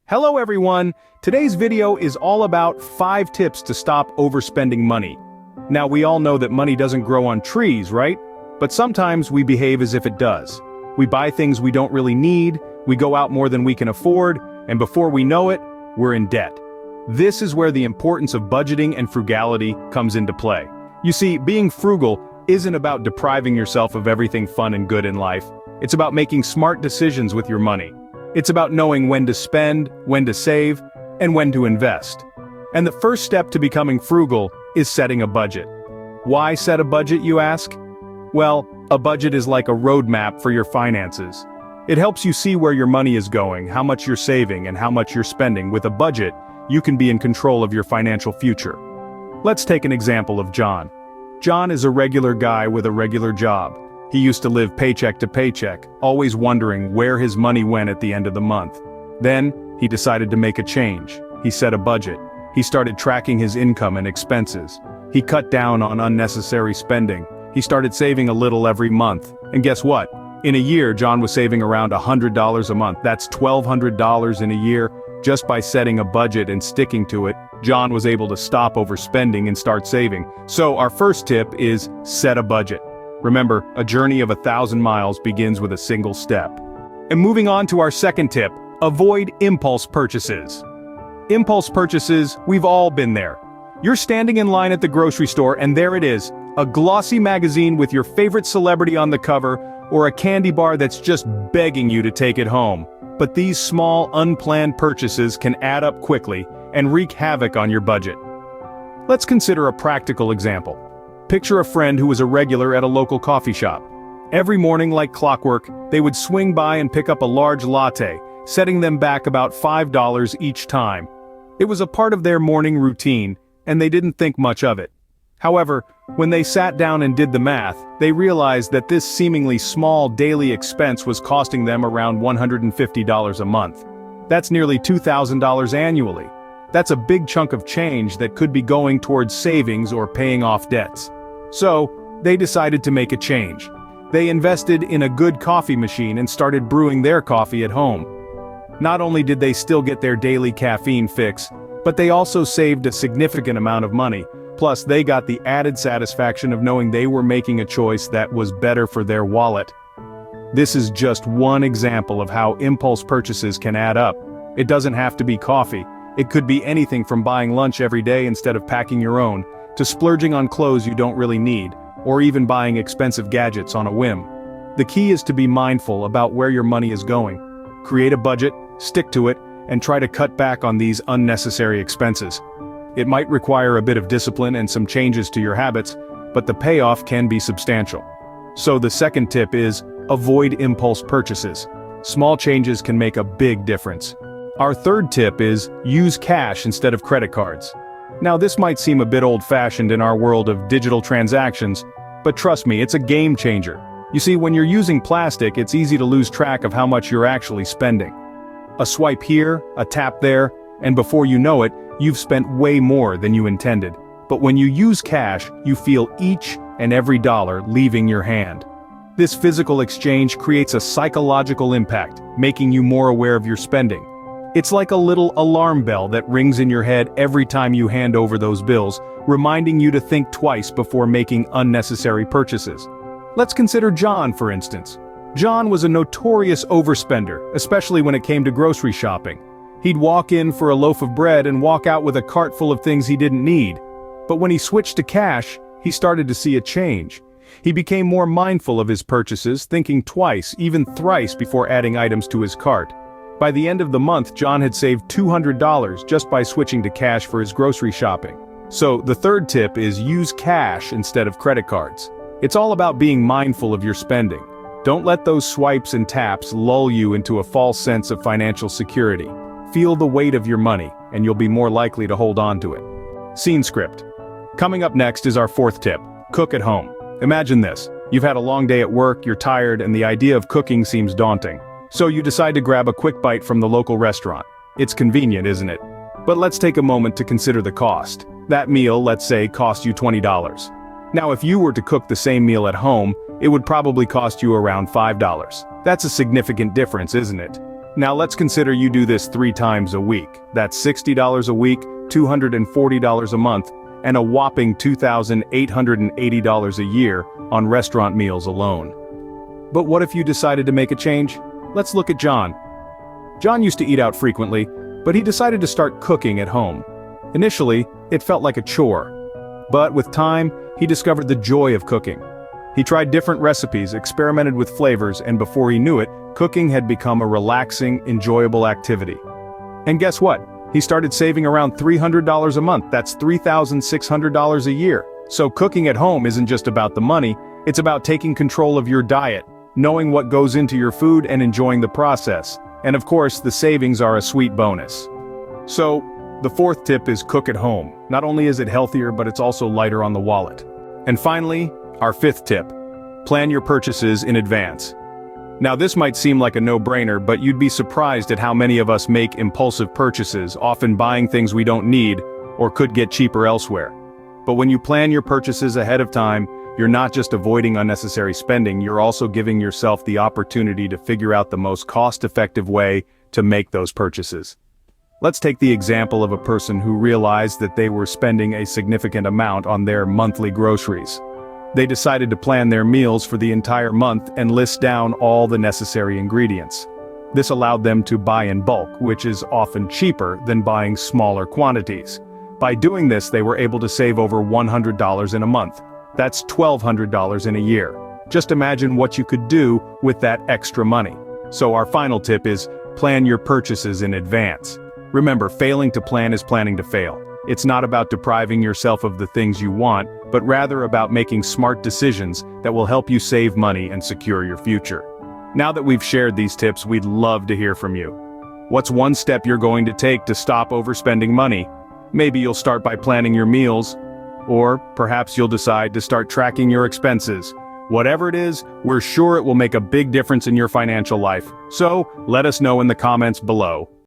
Hello everyone! Today's video is all about 5 tips to stop overspending money. Now we all know that money doesn't grow on trees, right? But sometimes we behave as if it does. We buy things we don't really need, we go out more than we can afford, and before we know it, we're in debt. This is where the importance of budgeting and frugality comes into play. You see, being frugal isn't about depriving yourself of everything fun and good in life. It's about making smart decisions with your money. It's about knowing when to spend, when to save, and when to invest. And the first step to becoming frugal is setting a budget. Why set a budget, you ask? Well, a budget is like a roadmap for your finances. It helps you see where your money is going, how much you're saving, and how much you're spending. With a budget, you can be in control of your financial future. Let's take an example of John. John is a regular guy with a regular job. He used to live paycheck to paycheck, always wondering where his money went at the end of the month. Then, he decided to make a change. He set a budget. He started tracking his income and expenses. He cut down on unnecessary spending. He started saving a little every month. And guess what? In a year, John was saving around $100 a month. That's $1,200 in a year. Just by setting a budget and sticking to it, John was able to stop overspending and start saving. So our first tip is set a budget. Remember, a journey of 1,000 miles begins with a single step. And moving on to our second tip, avoid impulse purchases. Impulse purchases, we've all been there. You're standing in line at the grocery store and there it is, a glossy magazine with your favorite celebrity on the cover, or a candy bar that's just begging you to take it home. But these small, unplanned purchases can add up quickly and wreak havoc on your budget. Let's consider a practical example. Picture a friend who was a regular at a local coffee shop. Every morning, like clockwork, they would swing by and pick up a large latte, setting them back about $5 each time. It was a part of their morning routine, and they didn't think much of it. However, when they sat down and did the math, they realized that this seemingly small daily expense was costing them around $150 a month. That's nearly $2,000 annually. That's a big chunk of change that could be going towards savings or paying off debts. So, they decided to make a change. They invested in a good coffee machine and started brewing their coffee at home. Not only did they still get their daily caffeine fix, but they also saved a significant amount of money. Plus, they got the added satisfaction of knowing they were making a choice that was better for their wallet. This is just one example of how impulse purchases can add up. It doesn't have to be coffee. It could be anything from buying lunch every day instead of packing your own, to splurging on clothes you don't really need, or even buying expensive gadgets on a whim. The key is to be mindful about where your money is going. Create a budget, stick to it, and try to cut back on these unnecessary expenses. It might require a bit of discipline and some changes to your habits, but the payoff can be substantial. So the second tip is, avoid impulse purchases. Small changes can make a big difference. Our third tip is, use cash instead of credit cards. Now this might seem a bit old-fashioned in our world of digital transactions, but trust me, it's a game changer. You see, when you're using plastic, it's easy to lose track of how much you're actually spending. A swipe here, a tap there, and before you know it, you've spent way more than you intended. But when you use cash, you feel each and every dollar leaving your hand. This physical exchange creates a psychological impact, making you more aware of your spending. It's like a little alarm bell that rings in your head every time you hand over those bills, reminding you to think twice before making unnecessary purchases. Let's consider John, for instance. John was a notorious overspender, especially when it came to grocery shopping. He'd walk in for a loaf of bread and walk out with a cart full of things he didn't need. But when he switched to cash, he started to see a change. He became more mindful of his purchases, thinking twice, even thrice before adding items to his cart. By the end of the month, John had saved $200 just by switching to cash for his grocery shopping. So, the third tip is use cash instead of credit cards. It's all about being mindful of your spending. Don't let those swipes and taps lull you into a false sense of financial security. Feel the weight of your money, and you'll be more likely to hold on to it. Scene script. Coming up next is our fourth tip, cook at home. Imagine this. You've had a long day at work, you're tired, and the idea of cooking seems daunting. So you decide to grab a quick bite from the local restaurant. It's convenient, isn't it? But let's take a moment to consider the cost. That meal, let's say, cost you $20. Now if you were to cook the same meal at home, it would probably cost you around $5. That's a significant difference, isn't it? Now let's consider you do this 3 times a week. That's $60 a week, $240 a month, and a whopping $2,880 a year on restaurant meals alone. But what if you decided to make a change? Let's look at John. John used to eat out frequently, but he decided to start cooking at home. Initially, it felt like a chore. But with time, he discovered the joy of cooking. He tried different recipes, experimented with flavors, and before he knew it, cooking had become a relaxing, enjoyable activity. And guess what? He started saving around $300 a month. That's $3,600 a year. So cooking at home isn't just about the money, it's about taking control of your diet, knowing what goes into your food and enjoying the process. And of course, the savings are a sweet bonus. So, the 4th tip is cook at home. Not only is it healthier, but it's also lighter on the wallet. And finally, our 5th tip. Plan your purchases in advance. Now this might seem like a no-brainer, but you'd be surprised at how many of us make impulsive purchases, often buying things we don't need or could get cheaper elsewhere. But when you plan your purchases ahead of time, you're not just avoiding unnecessary spending, you're also giving yourself the opportunity to figure out the most cost-effective way to make those purchases. Let's take the example of a person who realized that they were spending a significant amount on their monthly groceries. They decided to plan their meals for the entire month and list down all the necessary ingredients. This allowed them to buy in bulk, which is often cheaper than buying smaller quantities. By doing this, they were able to save over $100 in a month. That's $1,200 in a year. Just imagine what you could do with that extra money. So our final tip is plan your purchases in advance. Remember, failing to plan is planning to fail. It's not about depriving yourself of the things you want, but rather about making smart decisions that will help you save money and secure your future. Now that we've shared these tips, we'd love to hear from you. What's one step you're going to take to stop overspending money? Maybe you'll start by planning your meals, or perhaps you'll decide to start tracking your expenses. Whatever it is, we're sure it will make a big difference in your financial life. So, let us know in the comments below.